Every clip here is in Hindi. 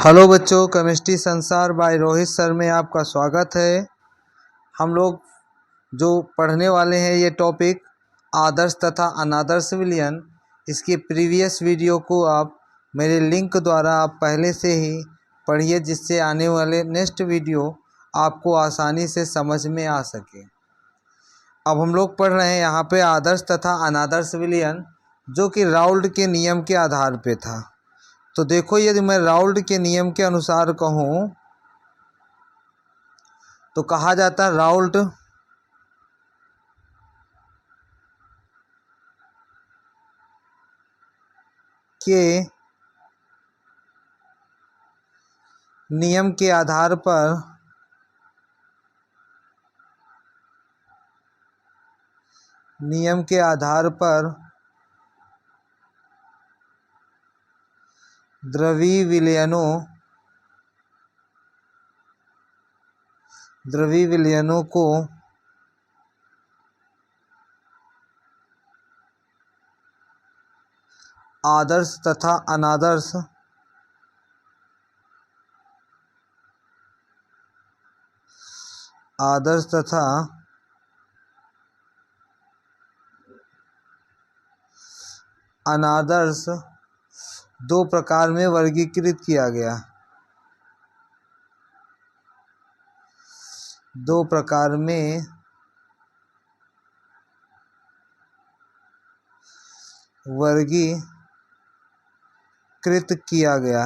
हेलो बच्चों, केमिस्ट्री संसार बाय रोहित सर में आपका स्वागत है। हम लोग जो पढ़ने वाले हैं ये टॉपिक आदर्श तथा अनादर्श विलयन, इसके प्रीवियस वीडियो को आप मेरे लिंक द्वारा आप पहले से ही पढ़िए, जिससे आने वाले नेक्स्ट वीडियो आपको आसानी से समझ में आ सके। अब हम लोग पढ़ रहे हैं यहाँ पे आदर्श तथा अनादर्श विलयन, जो कि राउल्ट के नियम के आधार पे था। तो देखो, यदि मैं राउल्ट के नियम के अनुसार कहूँ तो कहा जाता है राउल्ट के नियम के आधार पर द्रवीय विलयनों को आदर्श तथा अनादर्श दो प्रकार में वर्गीकृत किया गया। दो प्रकार में वर्गीकृत किया गया।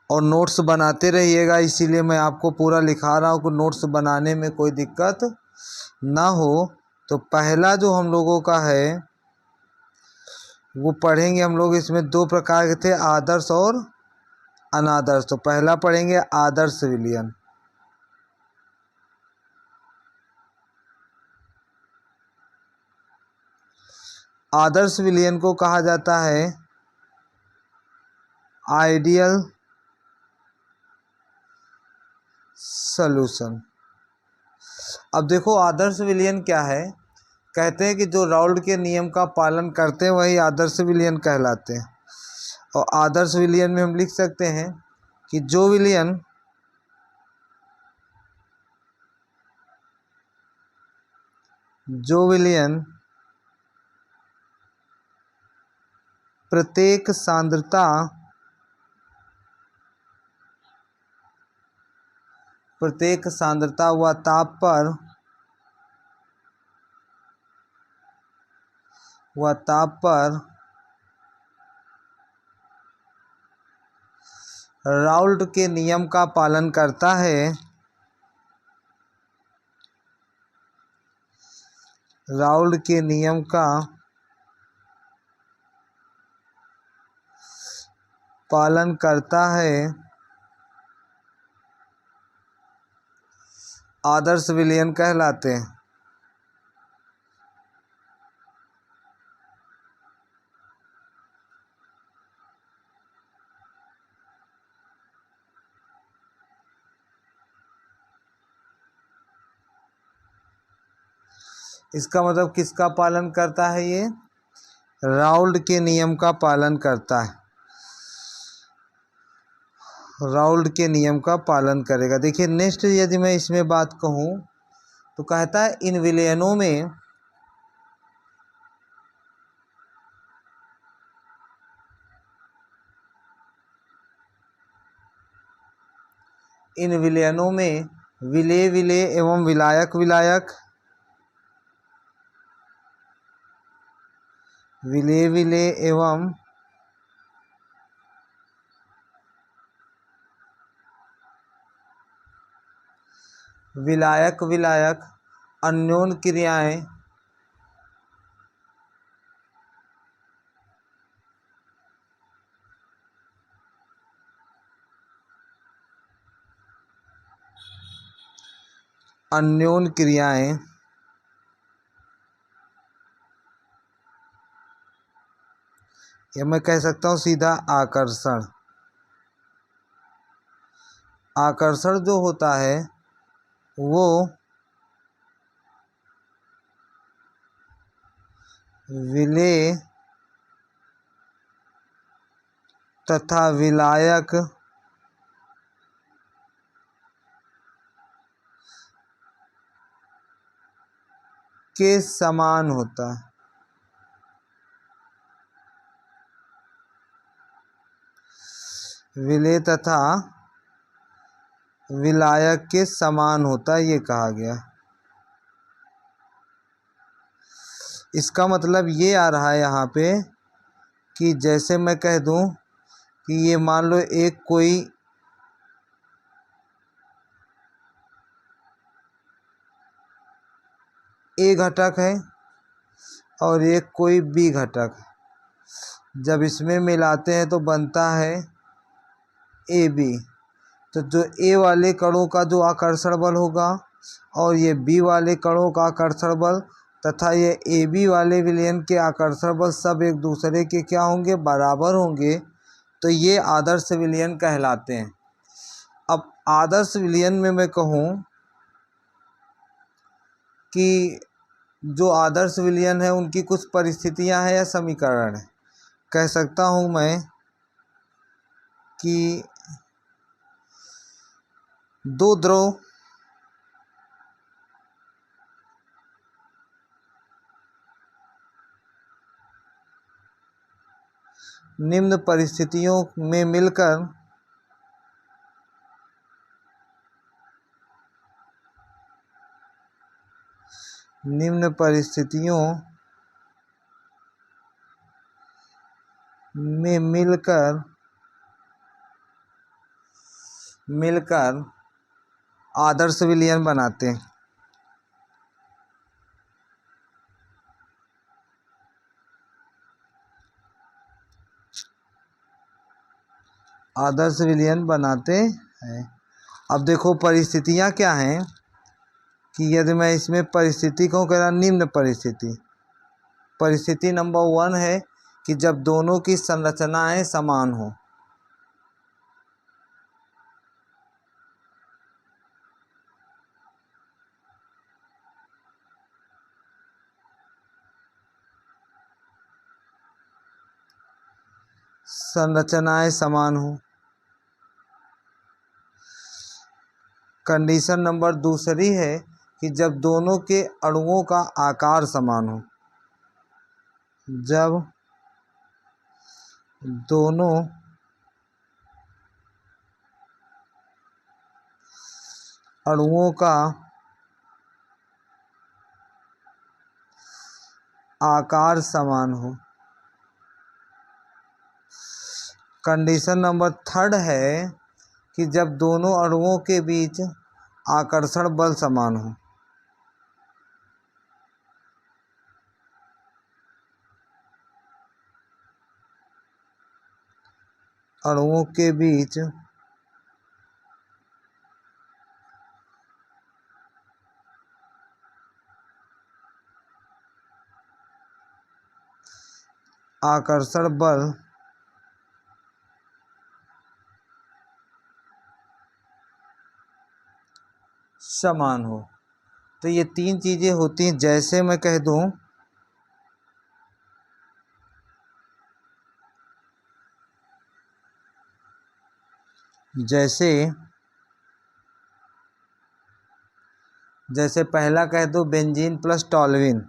और नोट्स बनाते रहिएगा, इसीलिए मैं आपको पूरा लिखा रहा हूँ कि नोट्स बनाने में कोई दिक्कत ना हो। तो पहला जो हम लोगों का है वो पढ़ेंगे हम लोग। इसमें दो प्रकार के थे, आदर्श और अनादर्श। तो पहला पढ़ेंगे आदर्श विलयन। आदर्श विलयन को कहा जाता है आइडियल सॉल्यूशन। अब देखो, आदर्श विलयन क्या है। कहते हैं कि जो राउल्ट के नियम का पालन करते हैं वही आदर्श विलयन कहलाते हैं। और आदर्श विलयन में हम लिख सकते हैं कि जो विलयन प्रत्येक सांद्रता व ताप पर राउल्ट के नियम का पालन करता है, राउल्ट के नियम का पालन करता है, आदर्श विलयन कहलाते हैं। इसका मतलब किसका पालन करता है? ये राउल्ट के नियम का पालन करता है। राउल्ट के नियम का पालन करेगा। देखिए नेक्स्ट, यदि मैं इसमें बात कहूँ तो कहता है इन विलयनों में विलेय विलेय एवं विलायक विलायक, विलेय विलेय एवं विलायक विलायक अन्योन्य क्रियाएं या मैं कह सकता हूँ सीधा आकर्षण जो होता है वो विलेय तथा विलायक के समान होता है। विलेय तथा विलायक के समान होता है, ये कहा गया। इसका मतलब ये आ रहा है यहाँ पे कि जैसे मैं कह दूँ कि ये मान लो एक कोई ए घटक है और एक कोई बी घटक, जब इसमें मिलाते हैं तो बनता है ए बी। तो जो ए वाले कणों का जो आकर्षण बल होगा और ये बी वाले कणों का आकर्षण बल तथा ये ए बी वाले विलयन के आकर्षण बल सब एक दूसरे के क्या होंगे, बराबर होंगे। तो ये आदर्श विलयन कहलाते हैं। अब आदर्श विलयन में मैं कहूँ कि जो आदर्श विलयन है उनकी कुछ परिस्थितियां हैं या समीकरण है। कह सकता हूँ मैं कि दो द्रव निम्न परिस्थितियों में मिलकर निम्न परिस्थितियों में मिलकर आदर्श विलयन बनाते हैं। आदर्श विलयन बनाते हैं। अब देखो परिस्थितियां क्या हैं कि यदि मैं इसमें परिस्थिति को कह रहा, निम्न परिस्थिति नंबर 1 है कि जब दोनों की संरचनाएं समान हो। संरचनाएं समान हो। कंडीशन नंबर 2 है कि जब दोनों के अणुओं का आकार समान हो। जब दोनों अणुओं का आकार समान हो। कंडीशन नंबर 3 है कि जब दोनों अणुओं के बीच आकर्षण बल समान हो। अणुओं के बीच आकर्षण बल समान हो। तो ये 3 चीज़ें होती हैं। जैसे मैं कह दूं जैसे पहला कह दूं benzene plus toluene.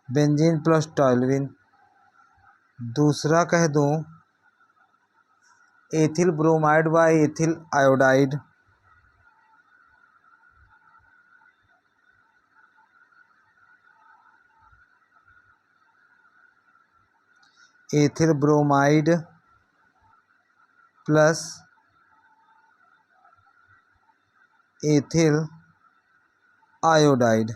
Benzene plus toluene. दूसरा कह दूं ethyl bromide by ethyl iodide. Ethyl bromide plus ethyl iodide.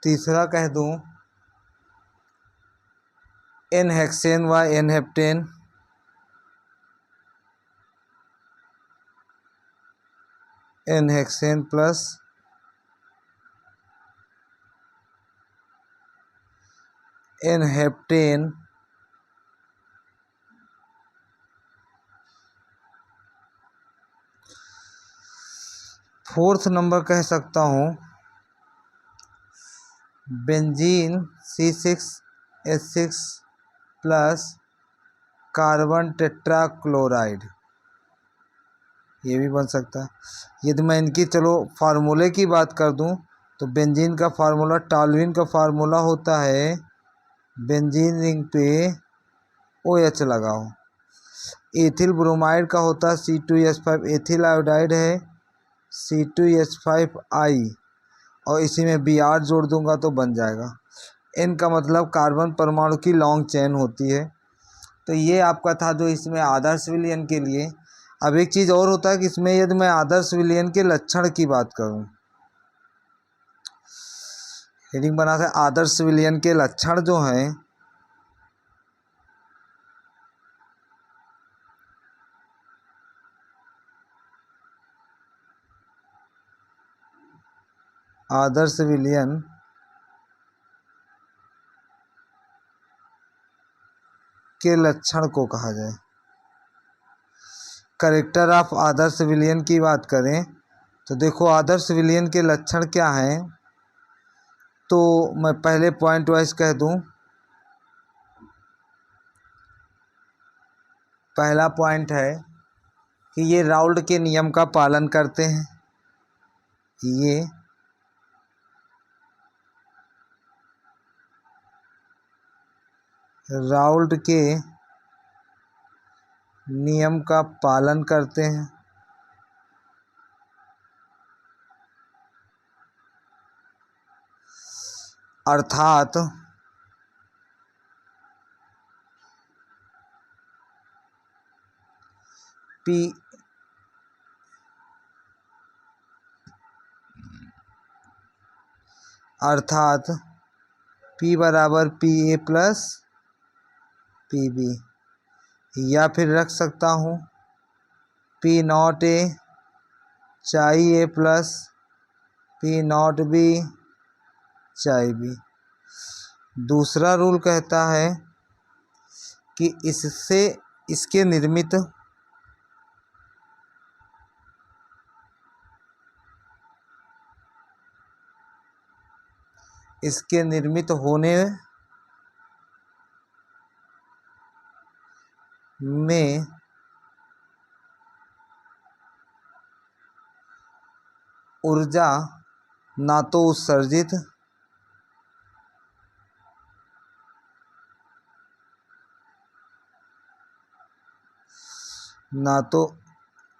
तीसरा कह दूं एन हेक्सेन व n heptane. N hexane plus n heptane, fourth number कह सकता हूँ benzene C6H6 plus carbon tetrachloride, ये भी बन सकता है। यदि मैं इनकी चलो फार्मूले की बात कर दूं तो बेंजीन का फार्मूला, टॉल्यूइन का फार्मूला होता है बेंजीन रिंग पे OH लगाओ। एथिल ब्रोमाइड का होता है C2H5, एथिल आयोडाइड है C2H5I, और इसी में Br जोड़ दूंगा तो बन जाएगा। N का मतलब कार्बन परमाणु की लॉन्ग चेन होती है। तो ये आपका था जो इसमें आदर्श विलयन के लिए। अब एक चीज़ और होता है कि इसमें यदि मैं आदर्श विलयन के लक्षण की बात करूं, हेडिंग बना था आदर्श विलयन के लक्षण जो हैं, आदर्श विलयन के लक्षण को कहा जाए। कैरेक्टर ऑफ आदर्श विलयन की बात करें तो देखो आदर्श विलयन के लक्षण क्या हैं, तो मैं पहले पॉइंट वाइज कह दूं। पहला पॉइंट है कि ये राउल्ट के नियम का पालन करते हैं। ये राउल्ट के नियम का पालन करते हैं। अर्थात पी अर्थात P बराबर PA प्लस PB, या फिर रख सकता हूँ P नॉट A चाई A plus P not B चाई B। दूसरा रूल कहता है कि इससे इसके निर्मित होने में ऊर्जा ना तो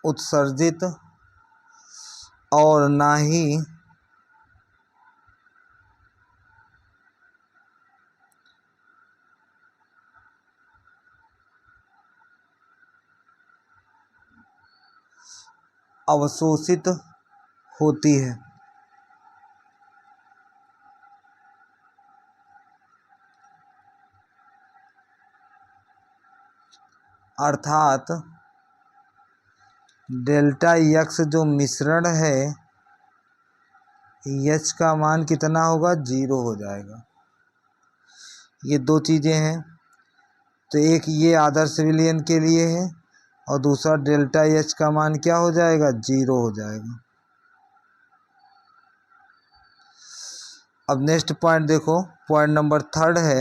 उत्सर्जित और ना ही अवशोषित होती है। अर्थात डेल्टा X जो मिश्रण है, H का मान कितना होगा, 0 हो जाएगा। ये दो चीज़ें हैं, तो एक ये आदर्श विलयन के लिए है और दूसरा डेल्टा H का मान क्या हो जाएगा, 0 हो जाएगा। अब नेक्स्ट पॉइंट देखो, पॉइंट नंबर 3 है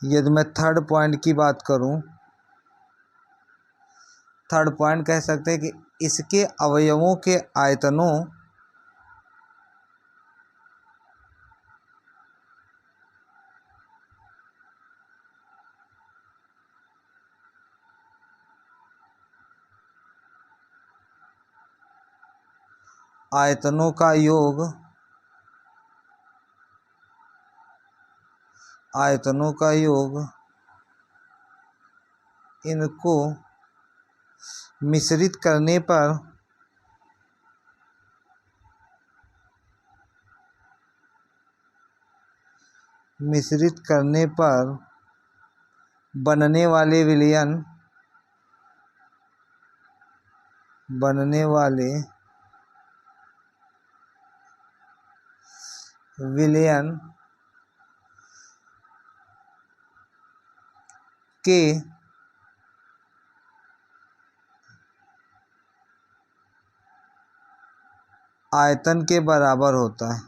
यदि मैं थर्ड पॉइंट की बात करूं, थर्ड पॉइंट कह सकते हैं कि इसके अवयवों के आयतनों आयतनों का योग इनको मिश्रित करने पर बनने वाले विलयन बनने वाले विलयन के आयतन के बराबर होता है।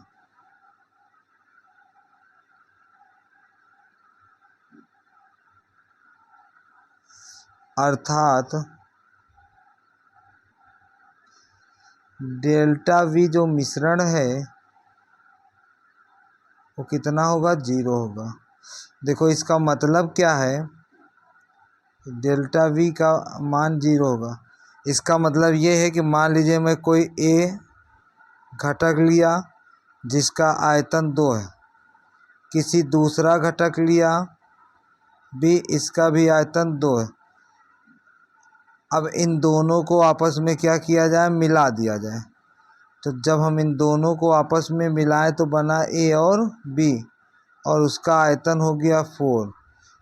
अर्थात डेल्टा वी जो मिश्रण है वो कितना होगा, 0 होगा। देखो इसका मतलब क्या है, डेल्टा वी का मान 0 होगा। इसका मतलब ये है कि मान लीजिए मैं कोई ए घटक लिया जिसका आयतन 2 है, किसी दूसरा घटक लिया बी, इसका भी आयतन 2 है। अब इन दोनों को आपस में क्या किया जाए, मिला दिया जाए। तो जब हम इन दोनों को आपस में मिलाएं तो बना ए और बी, और उसका आयतन हो गया 4।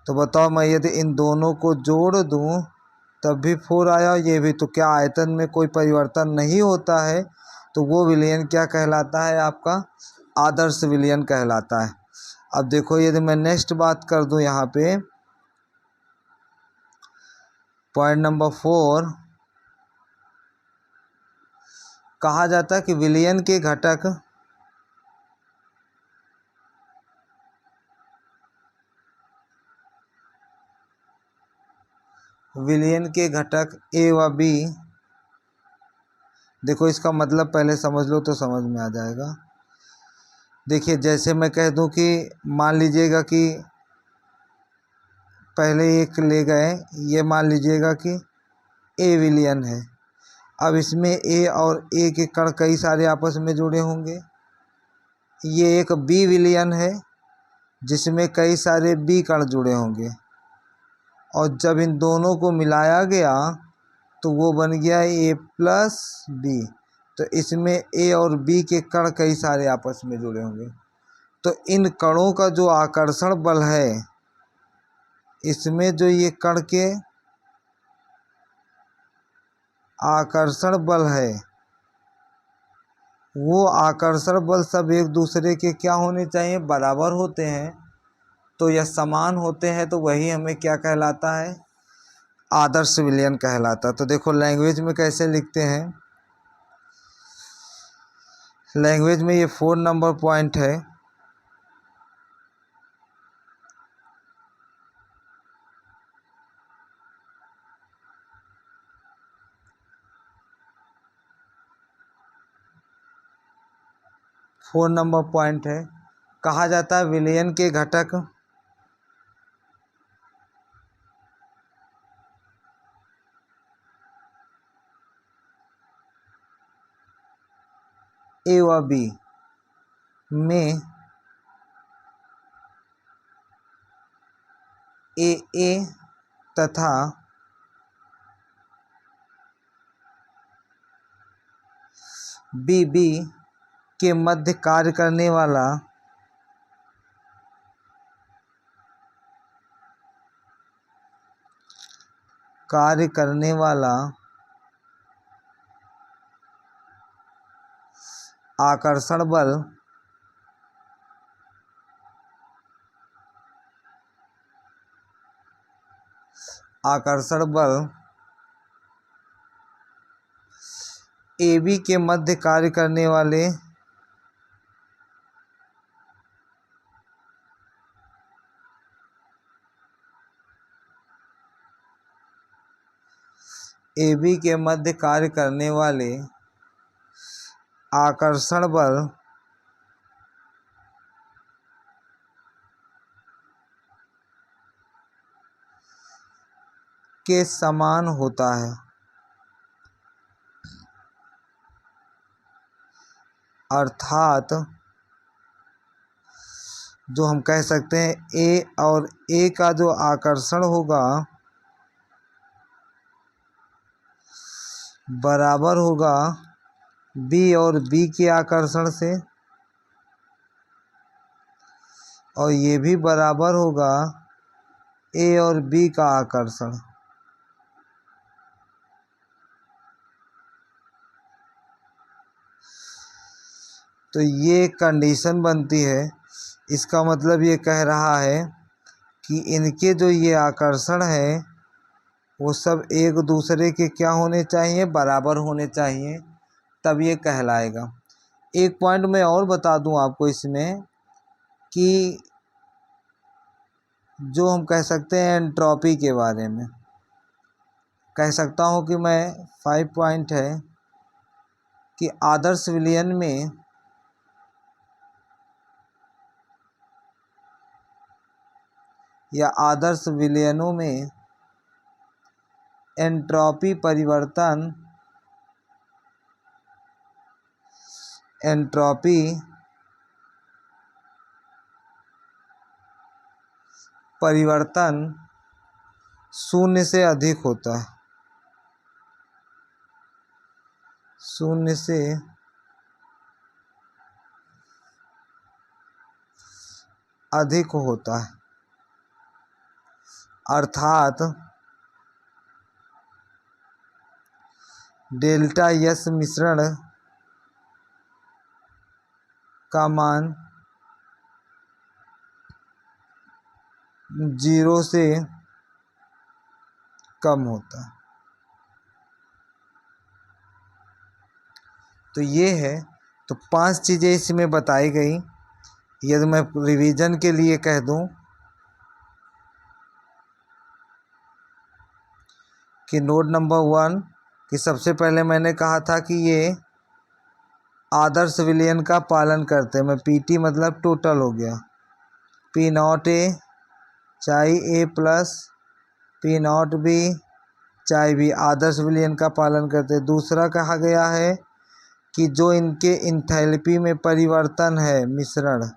तो बताओ मैं यदि इन दोनों को जोड़ दूं तब भी 4 आया, ये भी, तो क्या आयतन में कोई परिवर्तन नहीं होता है? तो वो विलयन क्या कहलाता है, आपका आदर्श विलयन कहलाता है। अब देखो यदि मैं नेक्स्ट बात कर दूं यहाँ पे, पॉइंट नंबर 4, कहा जाता है कि विलयन के घटक ए व बी, देखो इसका मतलब पहले समझ लो तो समझ में आ जाएगा। देखिए जैसे मैं कह दूं कि मान लीजिएगा कि पहले एक ले गए, ये मान लीजिएगा कि ए विलयन है। अब इसमें ए और ए के कण कई सारे आपस में जुड़े होंगे। ये एक बी विलयन है जिसमें कई सारे बी कण जुड़े होंगे, और जब इन दोनों को मिलाया गया तो वो बन गया ए प्लस बी। तो इसमें ए और बी के कण कई सारे आपस में जुड़े होंगे। तो इन कणों का जो आकर्षण बल है, इसमें जो ये कण के आकर्षण बल है, वो आकर्षण बल सब एक दूसरे के क्या होने चाहिए, बराबर होते हैं। तो यह समान होते हैं, तो वही हमें क्या कहलाता है, आदर्श विलयन कहलाता है। तो देखो लैंग्वेज में कैसे लिखते हैं, लैंग्वेज में ये 4 नंबर पॉइंट है। फोर नंबर पॉइंट है, कहा जाता है विलयन के घटक ए व बी में ए तथा बी के मध्य कार्य करने वाला आकर्षण बल ए बी के मध्य कार्य करने वाले ए बी के मध्य कार्य करने वाले आकर्षण बल के समान होता है। अर्थात जो हम कह सकते हैं ए और ए का जो आकर्षण होगा बराबर होगा बी और बी के आकर्षण से, और ये भी बराबर होगा ए और बी का आकर्षण। तो ये कंडीशन बनती है। इसका मतलब ये कह रहा है कि इनके जो ये आकर्षण है वो सब एक दूसरे के क्या होने चाहिए, बराबर होने चाहिए, तब ये कहलाएगा। एक पॉइंट मैं और बता दूं आपको इसमें कि जो हम कह सकते हैं एंट्रोपी के बारे में, कह सकता हूं कि मैं 5 पॉइंट है कि आदर्श विलयन में या आदर्श विलयनों में एंट्रोपी परिवर्तन शून्य से अधिक होता है, शून्य से अधिक होता है। अर्थात डेल्टा यस मिश्रण का मान 0 से कम होता है। तो ये है, तो 5 चीज़ें इसमें बताई गई। यदि मैं रिवीजन के लिए कह दूं कि नोट नंबर 1 कि सबसे पहले मैंने कहा था कि ये आदर्श विलयन का पालन करते हैं। मैं पीटी मतलब टोटल हो गया, पी नॉट ए चाई ए प्लस पी नॉट बी चाई बी, आदर्श विलयन का पालन करते हैं। दूसरा कहा गया है कि जो इनके इंथैल्पी में परिवर्तन है, मिश्रण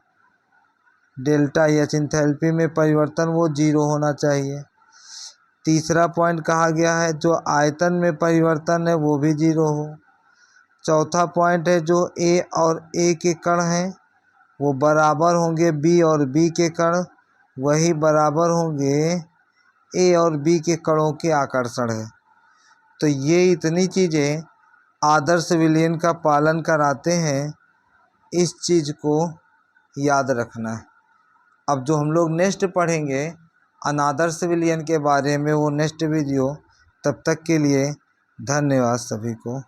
डेल्टा एच इंथैल्पी में परिवर्तन वो 0 होना चाहिए। तीसरा पॉइंट कहा गया है जो आयतन में परिवर्तन है वो भी 0 हो। चौथा पॉइंट है जो ए और ए के कण हैं वो बराबर होंगे बी और बी के कण, वही बराबर होंगे ए और बी के कणों के आकर्षण है। तो ये इतनी चीज़ें आदर्श विलयन का पालन कराते हैं, इस चीज़ को याद रखना है। अब जो हम लोग नेक्स्ट पढ़ेंगे अनादर्श विलयन के बारे में, वो नेक्स्ट वीडियो। तब तक के लिए धन्यवाद सभी को।